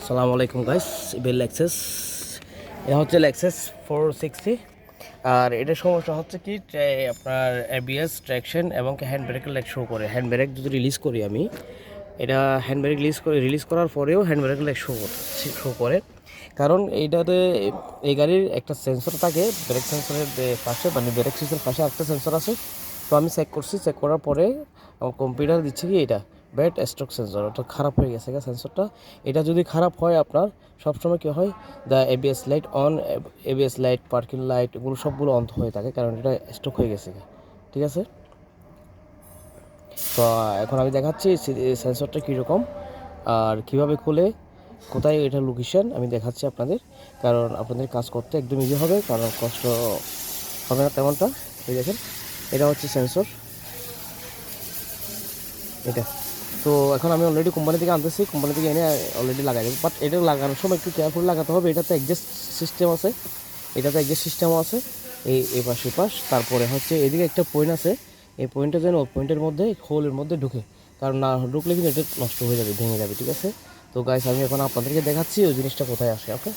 আসসালামু আলাইকুম guys, bell access এটা হচ্ছে ল্যাক্সেস 460। আর এটার সমস্যা হচ্ছে কি আপনার এবিএস ট্র্যাকশন এবং হ্যান্ড ব্রেকের লাইট শো করে। হ্যান্ড ব্রেক যদি রিলিজ করি আমি, এটা হ্যান্ড ব্রেক রিলিজ করার পরেও হ্যান্ড ব্রেকের লাইট শো করে। কারণ এইটাতে এই গাড়ির একটা সেন্সর থাকে, ব্রেক সেন্সরের পাশে, মানে ব্রেক সিস্টেমের পাশে একটা সেন্সর আছে। তো আমি চেক করছি, চেক করার পরে আমার কম্পিউটার দিচ্ছে কি এটা ব্যাড স্ট্রোক সেন্সর, ওটা খারাপ হয়ে গেছে সেন্সরটা। এটা যদি খারাপ হয় আপনার সবসময় কী হয়, the ABS light on, ABS light, parking light, এগুলো সবগুলো অন হয়ে থাকে, কারণ এটা স্ট্রোক হয়ে গেছে। ঠিক আছে, তো এখন আমি দেখাচ্ছি সেন্সরটা কীরকম আর কীভাবে খুলে, কোথায় এটা লোকেশন আমি দেখাচ্ছি আপনাদের। কারণ আপনাদের কাজ করতে একদম ইজি হবে, কারণ কষ্ট হবে না তেমনটা। এই দেখেন, এটা হচ্ছে সেন্সর এটা। তো এখন আমি অলরেডি কোম্পানি থেকে আনতেছি, কোম্পানি থেকে এনে অলরেডি লাগাই দেবো। বাট এটা লাগানোর সময় একটু কেয়ারফুল লাগাতে হবে। এটাতে অ্যাডজাস্ট সিস্টেম আছে, সিস্টেমও আছে এই পাশ এই পাশ। তারপরে হচ্ছে এদিকে একটা পয়েন্ট আছে, এই পয়েন্টটা যেন ওই পয়েন্টের মধ্যে, হোলের মধ্যে ঢুকে, কারণ না ঢুকলে কিন্তু এটা নষ্ট হয়ে যাবে, ভেঙে যাবে। ঠিক আছে, তো গাইস আমি এখন আপনাদেরকে দেখাচ্ছি ওই জিনিসটা কোথায় আসে। ওকে,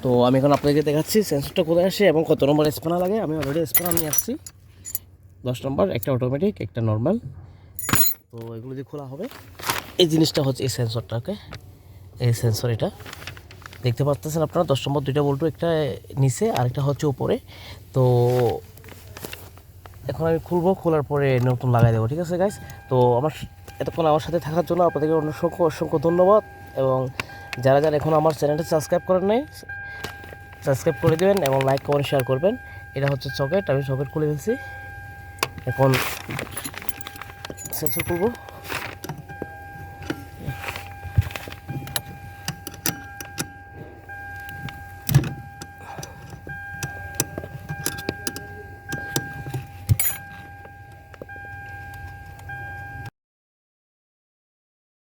তো আমি এখন আপনাদেরকে দেখাচ্ছি সেন্সরটা কোথায় আসে এবং কত নম্বর স্প্যানার লাগে। আমি অলরেডি স্প্যানার নিয়ে আসছি 10 নম্বর, একটা অটোমেটিক, একটা নর্মাল। তো এগুলো দিয়ে খোলা হবে। এই জিনিসটা হচ্ছে এই সেন্সরটা। ওকে, এই সেন্সর এটা দেখতে পাচ্ছেন আপনারা, 10 নম্বর 2টা বল্টু, একটা নিচে আরেকটা হচ্ছে উপরে। তো এখন আমি খুলবো, খোলার পরে নতুন লাগাই দেবো। ঠিক আছে গাইস, তো এতক্ষণ আমার সাথে থাকার জন্য আপনাদেরকে অসংখ্য অসংখ্য ধন্যবাদ। এবং যারা যারা এখন আমার চ্যানেলটা সাবস্ক্রাইব করেন নাই, সাবস্ক্রাইব করে দেবেন এবং লাইক কমেন্ট শেয়ার করবেন। এটা হচ্ছে সকেট, আমি সকেট খুলে ফেলছি। এখন সেন্সর খুলবো।